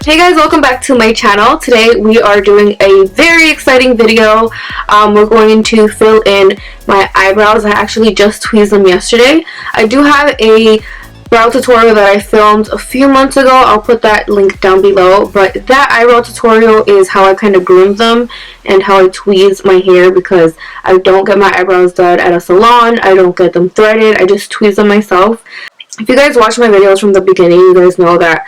Hey guys, welcome back to my channel. Today we are doing a very exciting video. We're going to fill in my eyebrows. I actually just tweezed them yesterday. I do have a brow tutorial that I filmed a few months ago. I'll put that link down below. But that eyebrow tutorial is how I kind of groomed them and how I tweeze my hair, because I don't get my eyebrows done at a salon. I don't get them threaded. I just tweeze them myself. If you guys watch my videos from the beginning, you guys know that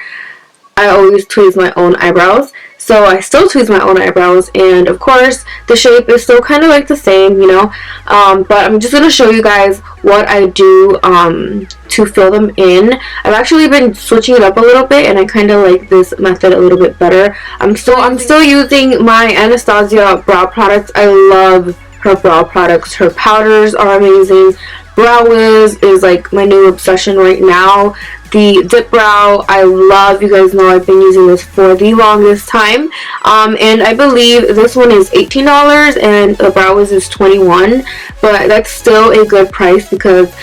I always tweeze my own eyebrows. So I still tweeze my own eyebrows, and of course the shape is still kind of like the same, you know. But I'm just going to show you guys what I do to fill them in. I've actually been switching it up a little bit, and I kind of like this method a little bit better. I'm still using my Anastasia brow products. I love her brow products. Her powders are amazing. Brow Wiz is like my new obsession right now. The Dipbrow, I love. You guys know I've been using this for the longest time. And I believe this one is $18 and the Brow Wiz is $21. But that's still a good price because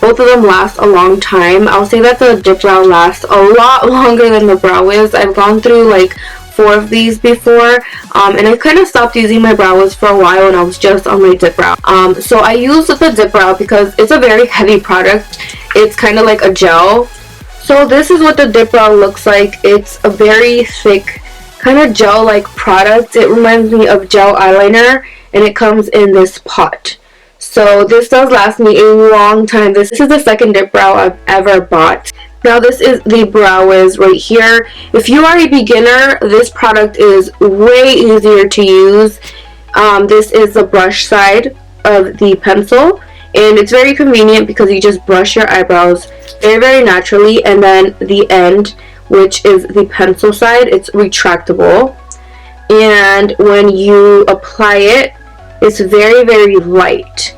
both of them last a long time. I'll say that the Dipbrow lasts a lot longer than the Brow Wiz. I've gone through like 4 of these before, and I kind of stopped using my Brow Wiz for a while, and I was just on my Dipbrow. So I use the Dipbrow because it's a very heavy product. It's kind of like a gel. So this is what the Dipbrow looks like. It's a very thick, kind of gel-like product. It reminds me of gel eyeliner, and it comes in this pot. So this does last me a long time. This is the second Dipbrow I've ever bought. Now this is the Brow Wiz right here. If you are a beginner, this product is way easier to use. This is the brush side of the pencil, and it's very convenient because you just brush your eyebrows very naturally, and then the end, which is the pencil side, it's retractable, and when you apply it, it's very light,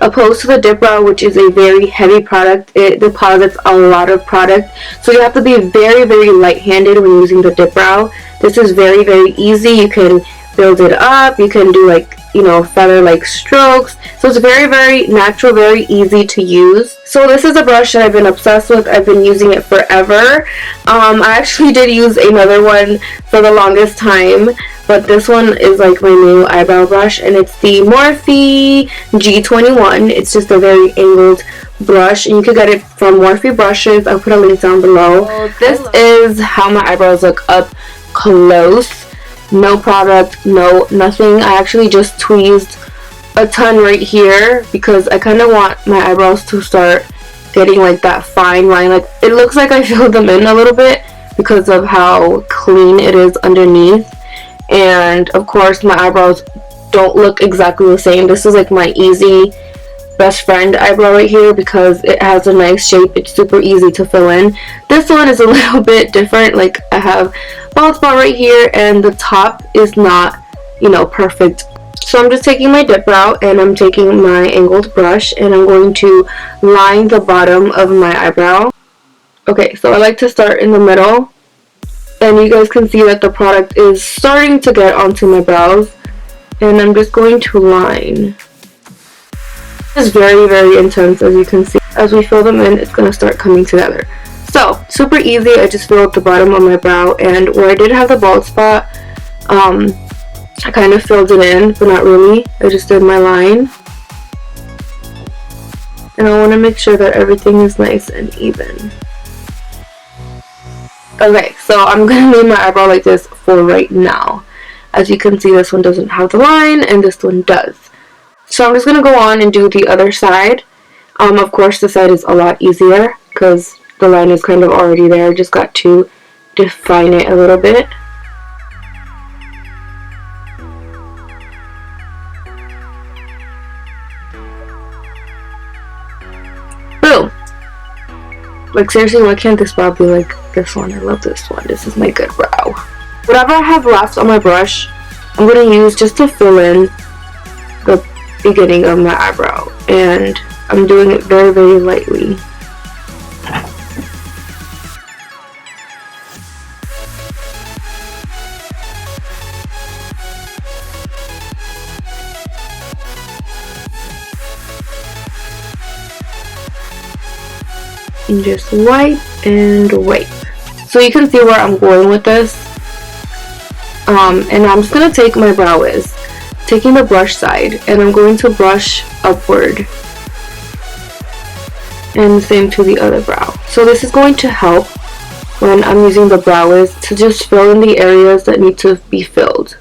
opposed to the Dipbrow, which is a very heavy product. It deposits a lot of product, so you have to be very light-handed when using the Dipbrow. This is very easy. You can build it up, you can do like, you know, feather-like strokes. So it's very natural, very easy to use. So this is a brush that I've been obsessed with. I've been using it forever. I actually did use another one for the longest time, but this one is like my new eyebrow brush, and it's the Morphe G21. It's just a very angled brush, and you can get it from Morphe brushes. I'll put a link down below. So this is how my eyebrows look up close. No product, no nothing. I actually just tweezed a ton right here because I kind of want my eyebrows to start getting like that fine line. Like, it looks like I filled them in a little bit because of how clean it is underneath. And of course my eyebrows don't look exactly the same. This is like my easy best friend eyebrow right here because it has a nice shape. It's super easy to fill in. This one is a little bit different. Like, I have bald spot right here, and the top is not, you know, perfect. So I'm just taking my Dipbrow, and I'm taking my angled brush, and I'm going to line the bottom of my eyebrow. Okay, so I like to start in the middle, and you guys can see that the product is starting to get onto my brows, and I'm just going to line. It's very intense, as you can see. As we fill them in, it's going to start coming together. So, super easy. I just filled the bottom of my brow, and where I did have the bald spot, I kind of filled it in, but not really. I just did my line. And I want to make sure that everything is nice and even. Okay, so I'm going to leave my eyebrow like this for right now. As you can see, this one doesn't have the line, and this one does. So I'm just going to go on and do the other side. Of course, the side is a lot easier because the line is kind of already there. I just got to define it a little bit. Boom! Like, seriously, why can't this brow be like this one? I love this one. This is my good brow. Whatever I have left on my brush, I'm going to use just to fill in the beginning of my eyebrow, and I'm doing it very lightly. And just wipe and wipe. So you can see where I'm going with this. And I'm just going to take my brow wiz, taking the brush side, and I'm going to brush upward. And same to the other brow. So this is going to help when I'm using the brow wiz to just fill in the areas that need to be filled.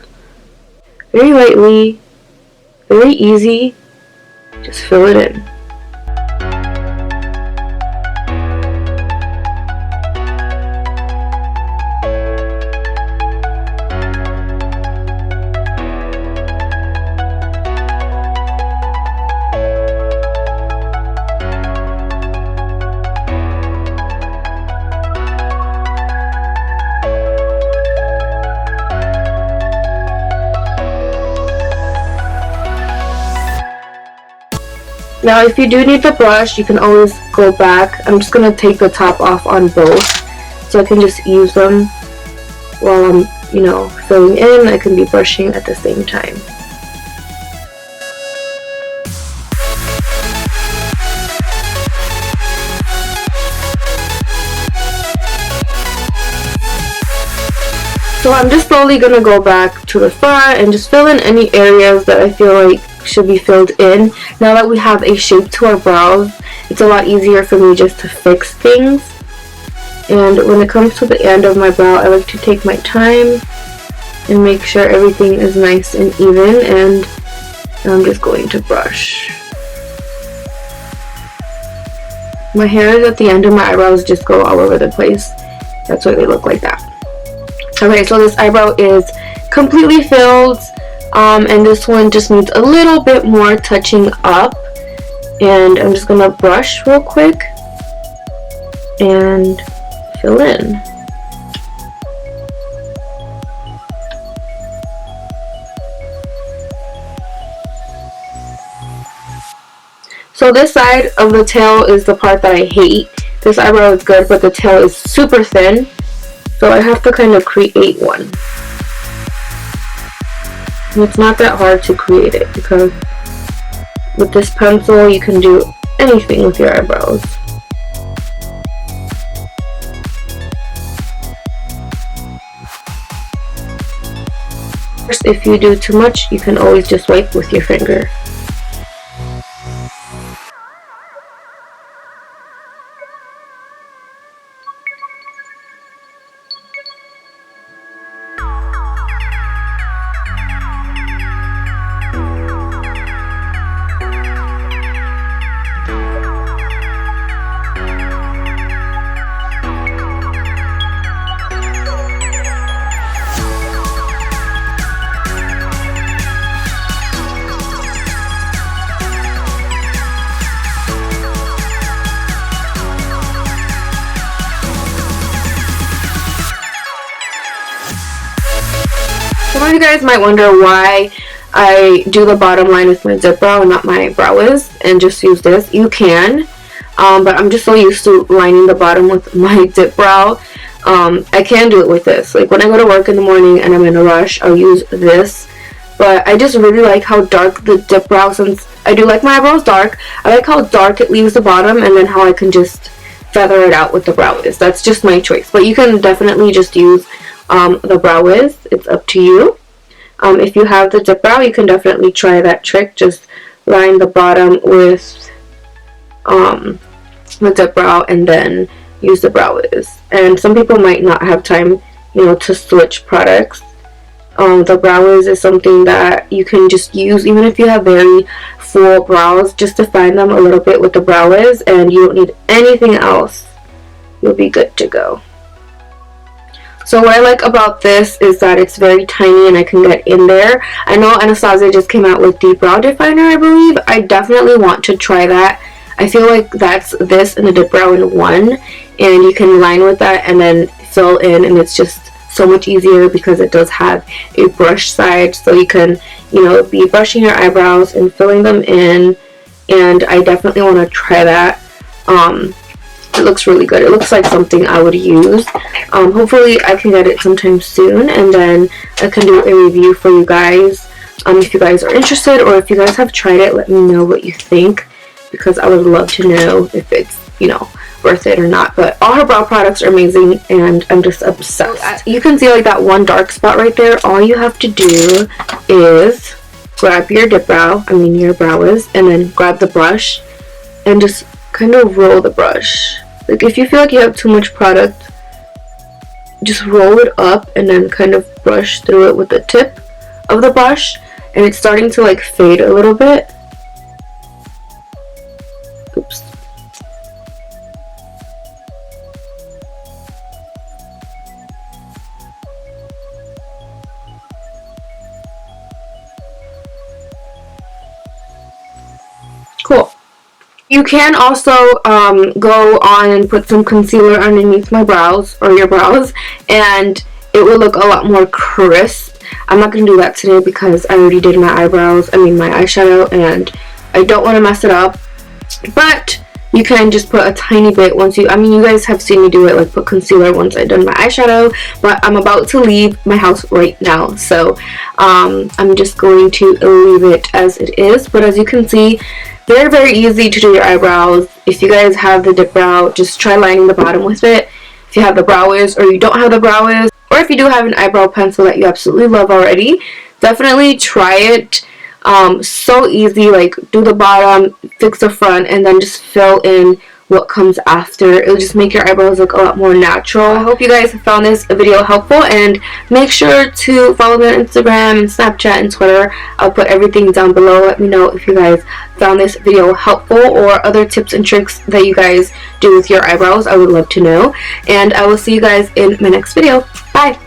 Very lightly, very easy, just fill it in. Now if you do need the brush, you can always go back. I'm just going to take the top off on both so I can just use them while I'm, you know, filling in. I can be brushing at the same time. So I'm just slowly going to go back to the front and just fill in any areas that I feel like should be filled in. Now that we have a shape to our brows, it's a lot easier for me just to fix things. And when it comes to the end of my brow, I like to take my time and make sure everything is nice and even, and I'm just going to brush. My hairs at the end of my eyebrows just go all over the place. That's why they look like that. Okay, so this eyebrow is completely filled. And this one just needs a little bit more touching up, and I'm just gonna brush real quick and fill in. So this side of the tail is the part that I hate. This eyebrow is good, but the tail is super thin, so I have to kind of create one. And it's not that hard to create it, because with this pencil you can do anything with your eyebrows. First, if you do too much, you can always just wipe with your finger. Some of you guys might wonder why I do the bottom line with my Dipbrow and not my brow wiz and just use this. You can, but I'm just so used to lining the bottom with my Dipbrow. I can do it with this. Like when I go to work in the morning and I'm in a rush, I'll use this. But I just really like how dark the Dipbrow, since I do like my eyebrows dark, I like how dark it leaves the bottom, and then how I can just feather it out with the brow wiz. That's just my choice. But you can definitely just use the brow wiz. It's up to you. If you have the Dipbrow, you can definitely try that trick. Just line the bottom with the Dipbrow and then use the brow wiz. And some people might not have time, you know, to switch products. The brow wiz is something that you can just use even if you have very full brows. Just define them a little bit with the brow wiz, and you don't need anything else. You'll be good to go. So what I like about this is that it's very tiny and I can get in there. I know Anastasia just came out with Dipbrow definer, I believe. I definitely want to try that. I feel like that's this and the Dipbrow in one, and you can line with that and then fill in, and it's just so much easier because it does have a brush side, so you can, you know, be brushing your eyebrows and filling them in. And I definitely want to try that. It looks really good. It looks like something I would use. Hopefully I can get it sometime soon, and then I can do a review for you guys. If you guys are interested, or if you guys have tried it, let me know what you think, because I would love to know if it's you know, worth it or not. But all her brow products are amazing, and I'm just obsessed. You can see like that one dark spot right there. All you have to do is grab your Dipbrow, your brows, and then grab the brush and just kind of roll the brush. Like if you feel like you have too much product, just roll it up and then kind of brush through it with the tip of the brush, and it's starting to like fade a little bit. Oops. Cool. You can also go on and put some concealer underneath my brows, or your brows, and it will look a lot more crisp. I'm not going to do that today because I already did my eyebrows, my eyeshadow, and I don't want to mess it up. But you can just put a tiny bit once you, you guys have seen me do it, like put concealer once I've done my eyeshadow, but I'm about to leave my house right now, so I'm just going to leave it as it is. But as you can see, they're very easy to do your eyebrows. If you guys have the Dipbrow, just try lining the bottom with it. If you have the Brow Wiz, or you don't have the Brow Wiz, or if you do have an eyebrow pencil that you absolutely love already, definitely try it. So easy, like do the bottom, fix the front, and then just fill in what comes after. It'll just make your eyebrows look a lot more natural. I hope you guys found this video helpful, and make sure to follow me on Instagram and Snapchat and Twitter. I'll put everything down below. Let me know if you guys found this video helpful, or other tips and tricks that you guys do with your eyebrows. I would love to know, and I will see you guys in my next video. Bye!